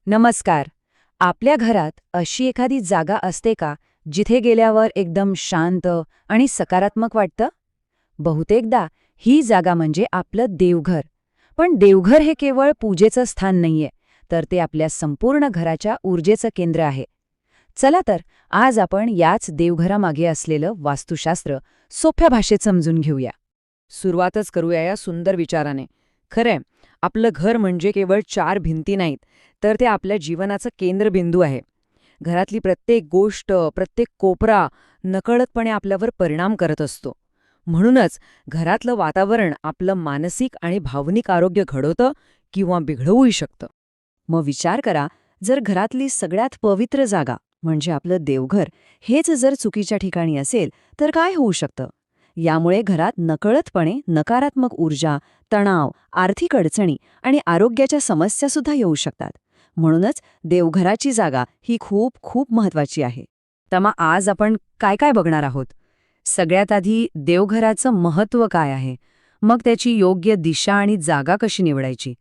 नमस्कार. आपल्या घरात अशी एखादी जागा असते का जिथे गेल्यावर एकदम शांत आणि सकारात्मक वाटतं? बहुतेकदा ही जागा म्हणजे आपलं देवघर. पण देवघर हे केवळ पूजेचं स्थान नाहीये, तर ते आपल्या संपूर्ण घराच्या ऊर्जेचं केंद्र आहे. चला तर आज आपण याच देवघरामागे असलेलं वास्तुशास्त्र सोप्या भाषेत समजून घेऊया. सुरुवातच करूया या सुंदर विचाराने. खरंय, आपलं घर म्हणजे केवळ चार भिंती नाहीत, तर ते आपल्या जीवनाचं केंद्रबिंदू आहे. घरातली प्रत्येक गोष्ट, प्रत्येक कोपरा नकळतपणे आपल्यावर परिणाम करत असतो. म्हणूनच घरातलं वातावरण आपलं मानसिक आणि भावनिक आरोग्य घडवतं किंवा बिघडवूही शकतं. मग विचार करा, जर घरातली सगळ्यात पवित्र जागा म्हणजे आपलं देवघर हेच जर चुकीच्या ठिकाणी असेल तर काय होऊ शकतं? यामुळे घरात नकळतपणे नकारात्मक ऊर्जा, तणाव, आर्थिक अडचणी आणि आरोग्याच्या समस्या सुद्धा येऊ शकतात. म्हणूनच देवघराची जागा ही खूप खूप महत्वाची आहे. तर मग आज आपण काय काय बघणार आहोत? सगळ्यात आधी देवघराचं महत्त्व काय आहे, मग त्याची योग्य दिशा आणि जागा कशी निवडायची,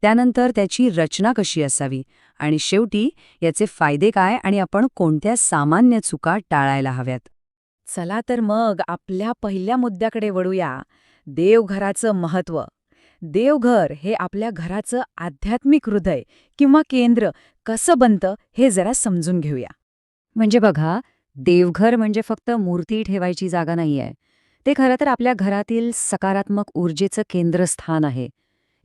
त्यानंतर त्याची रचना कशी असावी आणि शेवटी याचे फायदे काय आणि आपण कोणत्या सामान्य चुका टाळायला हव्यात. चला तर मग आपल्या पहिल्या मुद्द्याकडे वळूया. देवघराचं महत्त्व. देवघर हे आपल्या घराचं आध्यात्मिक हृदय किंवा केंद्र कसं बनतं हे जरा समजून घेऊया. म्हणजे बघा, देवघर म्हणजे फक्त मूर्ती ठेवायची जागा नाहीये. ते खरं तर आपल्या घरातील सकारात्मक ऊर्जेचं केंद्रस्थान आहे.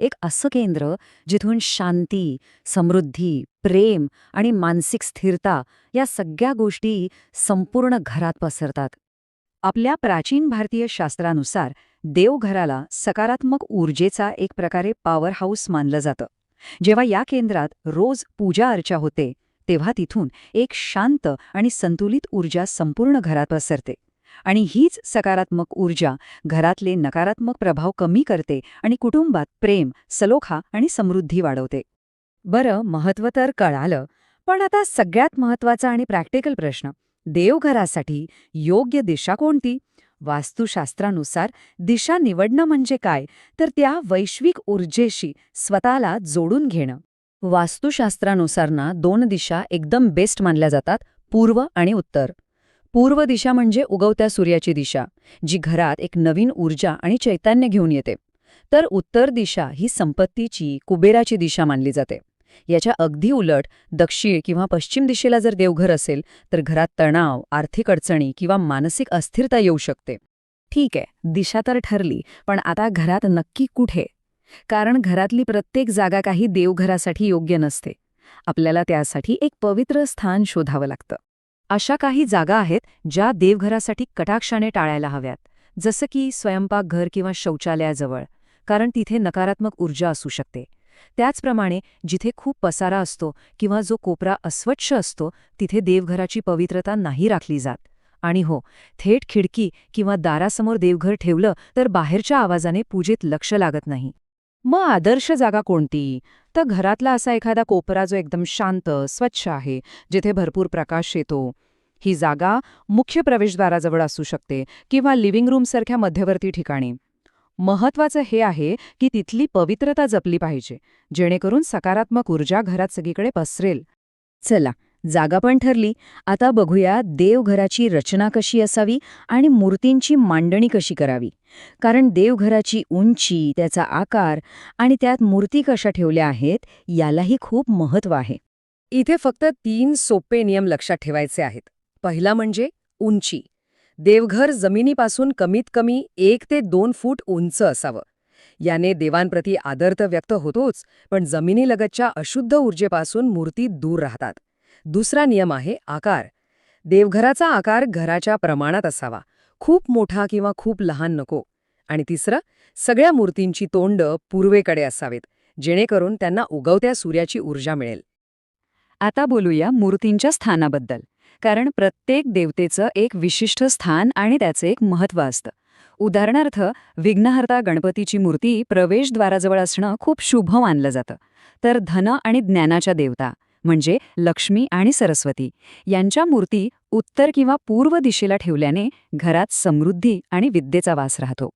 एक असं केंद्र जिथून शांती, समृद्धी, प्रेम आणि मानसिक स्थिरता या सगळ्या गोष्टी संपूर्ण घरात पसरतात. आपल्या प्राचीन भारतीय शास्त्रानुसार देवघराला सकारात्मक ऊर्जेचा एक प्रकारे पॉवर हाऊस मानलं जातं. जेव्हा या केंद्रात रोज पूजा अर्चा होते, तेव्हा तिथून एक शांत आणि संतुलित ऊर्जा संपूर्ण घरात पसरते. आणि हीच सकारात्मक ऊर्जा घरातले नकारात्मक प्रभाव कमी करते आणि कुटुंबात प्रेम, सलोखा आणि समृद्धी वाढवते. बरं, महत्त्व तर कळालं, पण आता सगळ्यात महत्त्वाचा आणि प्रॅक्टिकल प्रश्न, देवघरासाठी योग्य दिशा कोणती? वास्तुशास्त्रानुसार दिशा निवडणं म्हणजे काय, तर त्या वैश्विक ऊर्जेशी स्वतःला जोडून घेणं. वास्तुशास्त्रानुसार ना 2 दिशा एकदम बेस्ट मानल्या जातात, पूर्व आणि उत्तर. पूर्व दिशा म्हणजे उगवत्या सूर्याची दिशा, जी घरात एक नवीन ऊर्जा आणि चैतन्य घेऊन येते. तर उत्तर दिशा ही संपत्तीची, कुबेराची दिशा मानली जाते. याच्या अगदी उलट दक्षिण किंवा पश्चिम दिशेला जर देवघर असेल तर घरात तणाव, आर्थिक अडचणी किंवा मानसिक अस्थिरता येऊ शकते. ठीक आहे, दिशा तर ठरली, पण आता घरात नक्की कुठे? कारण घरातली प्रत्येक जागा काही देवघरासाठी योग्य नसते. आपल्याला त्यासाठी एक पवित्र स्थान शोधावं लागतं. अशा काही जागा आहेत ज्या देवघरासाठी कटाक्षाने टाळायला हव्यात, जसं की स्वयंपाकघर किंवा शौचालयाजवळ, कारण तिथे नकारात्मक ऊर्जा असू शकते. त्याचप्रमाणे जिथे खूप पसारा असतो किंवा जो कोपरा अस्वच्छ असतो, तिथे देवघराची पवित्रता नाही राखली जात. आणि हो, थेट खिडकी किंवा दारासमोर देवघर ठेवलं तर बाहेरच्या आवाजाने पूजेत लक्ष लागत नाही. मग आदर्श जागा कोणती? तर घरातला असा एखादा कोपरा जो एकदम शांत, स्वच्छ आहे, जिथे भरपूर प्रकाश येतो. ही जागा मुख्य प्रवेशद्वाराजवळ असू शकते किंवा लिव्हिंग रूमसारख्या मध्यवर्ती ठिकाणी. महत्वाचं हे आहे की तिथली पवित्रता जपली पाहिजे, जेणेकरून सकारात्मक ऊर्जा घरात सगळीकडे पसरेल. चला, जागा पण ठरली. आता बघूया देवघराची रचना कशी असावी आणि मूर्तींची मांडणी कशी करावी. कारण देवघराची उंची, त्याचा आकार आणि त्यात मूर्ती कशा ठेवल्या आहेत यालाही खूप महत्त्व आहे. इथे फक्त 3 सोपे नियम लक्षात ठेवायचे आहेत. पहिला म्हणजे उंची. देवघर जमिनीपासून कमीत कमी 1 ते 2 फूट उंच असावं. याने देवांप्रती आदर तर व्यक्त होतोच, पण जमिनीलगतच्या अशुद्ध ऊर्जेपासून मूर्ती दूर राहतात. दुसरा नियम आहे आकार. देवघराचा आकार घराच्या प्रमाणात असावा, खूप मोठा किंवा खूप लहान नको. आणि तिसरं, सगळ्या मूर्तींची तोंड पूर्वेकडे असावेत, जेणेकरून त्यांना उगवत्या सूर्याची ऊर्जा मिळेल. आता बोलूया मूर्तींच्या स्थानाबद्दल. कारण प्रत्येक देवतेचं एक विशिष्ट स्थान आणि त्याचं एक महत्त्व असतं. उदाहरणार्थ, विघ्नहर्ता गणपतीची मूर्ती प्रवेशद्वाराजवळ असणं खूप शुभ मानलं जातं. तर धन आणि ज्ञानाच्या देवता म्हणजे लक्ष्मी आणि सरस्वती यांच्या मूर्ती उत्तर किंवा पूर्व दिशेला ठेवल्याने घरात समृद्धी आणि विद्येचा वास राहतो.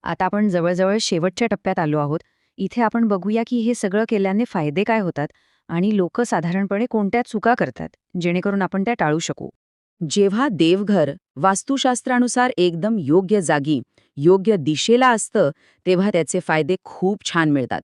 आता आपण जवळजवळ शेवटच्या टप्प्यात आलो आहोत. इथे आपण बघूया की हे सगळं केल्याने फायदे काय होतात आणि लोक साधारणपणे कोणत्या चुका करतात जेणेकरून आपण त्या टाळू शकू? जेव्हा देवघर वास्तुशास्त्रानुसार एकदम योग्य जागी, योग्य दिशेला असतं, तेव्हा त्याचे फायदे खूप छान मिळतात.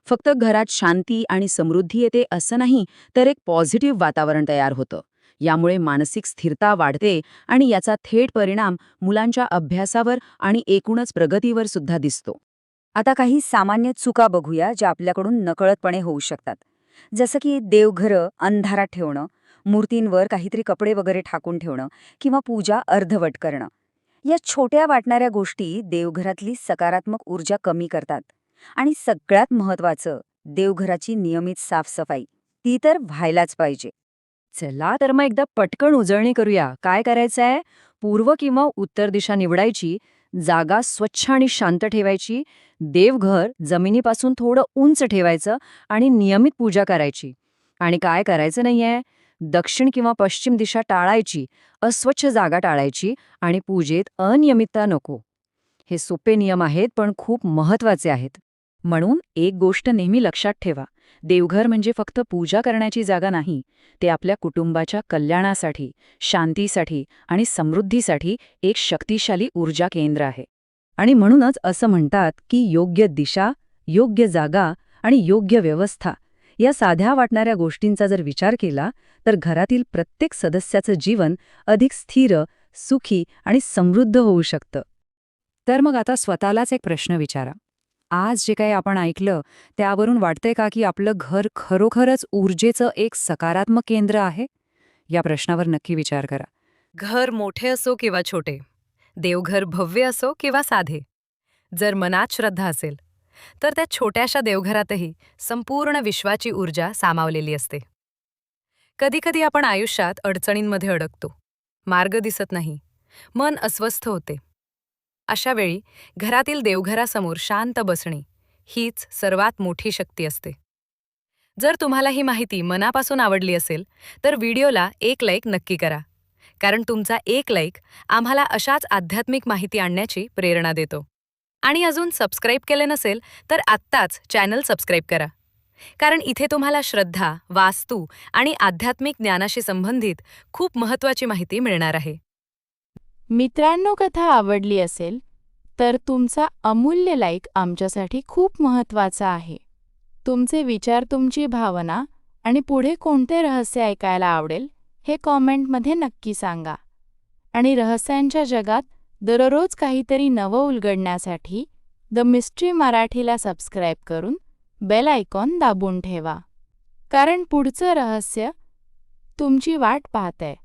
फक्त घरात शांती आणि समृद्धी येते असं नाही, तर एक पॉझिटिव्ह वातावरण तयार होतं. यामुळे मानसिक स्थिरता वाढते आणि याचा थेट परिणाम मुलांच्या अभ्यासावर आणि एकूणच प्रगतीवर सुद्धा दिसतो. आता काही सामान्य चुका बघूया ज्या आपल्याकडून नकळतपणे होऊ शकतात. जसं की देवघरं अंधारात ठेवणं, मूर्तींवर काहीतरी कपडे वगैरे ठाकून ठेवणं किंवा पूजा अर्धवट करणं. या छोट्या वाटणाऱ्या गोष्टी देवघरातली सकारात्मक ऊर्जा कमी करतात. आणि सगळ्यात महत्त्वाचं, देवघराची नियमित साफसफाई ती तर व्हायलाच पाहिजे. चला तर मग एकदा पटकन उजळणी करूया. काय करायचंय? पूर्व किंवा उत्तर दिशा निवडायची, जागा स्वच्छ आणि शांत ठेवायची, देवघर जमिनीपासून थोडं उंच ठेवायचं आणि नियमित पूजा करायची. आणि काय करायचं नाहीये, दक्षिण किंवा पश्चिम दिशा टाळायची, अस्वच्छ जागा टाळायची आणि पूजेत अनियमितता नको. हे सोपे नियम आहेत पण खूप महत्वाचे आहेत. म्हणून एक गोष्ट नेहमी लक्षात ठेवा, देवघर म्हणजे फक्त पूजा करण्याची जागा नाही, ते आपल्या कुटुंबाच्या कल्याणासाठी, शांतीसाठी आणि समृद्धीसाठी एक शक्तिशाली ऊर्जा केंद्र आहे. आणि म्हणूनच असं म्हणतात की योग्य दिशा, योग्य जागा आणि योग्य व्यवस्था या साध्या वाटणाऱ्या गोष्टींचा जर विचार केला तर घरातील प्रत्येक सदस्याचं जीवन अधिक स्थिर, सुखी आणि समृद्ध होऊ शकतं. तर मग आता स्वतःलाच एक प्रश्न विचारा. आज जे काही आपण ऐकलं त्यावरून वाटतंय का की आपलं घर खरोखरच ऊर्जेचं एक सकारात्मक केंद्र आहे? या प्रश्नावर नक्की विचार करा. घर मोठे असो किंवा छोटे, देवघर भव्य असो किंवा साधे, जर मनात श्रद्धा असेल तर त्या छोट्याशा देवघरातही संपूर्ण विश्वाची ऊर्जा सामावलेली असते. कधीकधी आपण आयुष्यात अडचणींमध्ये अडकतो, मार्ग दिसत नाही, मन अस्वस्थ होते. अशा वेळी घरातील देवघरासमोर शांत बसणे हीच सर्वात मोठी शक्ती असते. जर तुम्हाला ही माहिती मनापासून आवडली असेल तर व्हिडिओला एक लाईक नक्की करा, कारण तुमचा एक लाईक आम्हाला अशाच आध्यात्मिक माहिती आणण्याची प्रेरणा देतो. आणि अजून सबस्क्राईब केले नसेल तर आत्ताच चॅनल सबस्क्राईब करा, कारण इथे तुम्हाला श्रद्धा, वास्तू आणि आध्यात्मिक ज्ञानाशी संबंधित खूप महत्त्वाची माहिती मिळणार आहे. मित्रांनो, कथा आवडली असेल तर तुमचा अमूल्य लाईक आमच्यासाठी खूप महत्त्वाचा आहे. तुमचे विचार, तुमची भावना आणि पुढे कोणते रहस्य ऐकायला आवडेल हे कॉमेंटमध्ये नक्की सांगा. आणि रहस्यांच्या जगात दररोज काहीतरी नवं उलगडण्यासाठी द मिस्ट्री मराठीला सबस्क्राईब करून बेल आयकॉन दाबून ठेवा, कारण पुढचं रहस्य तुमची वाट पाहतंय.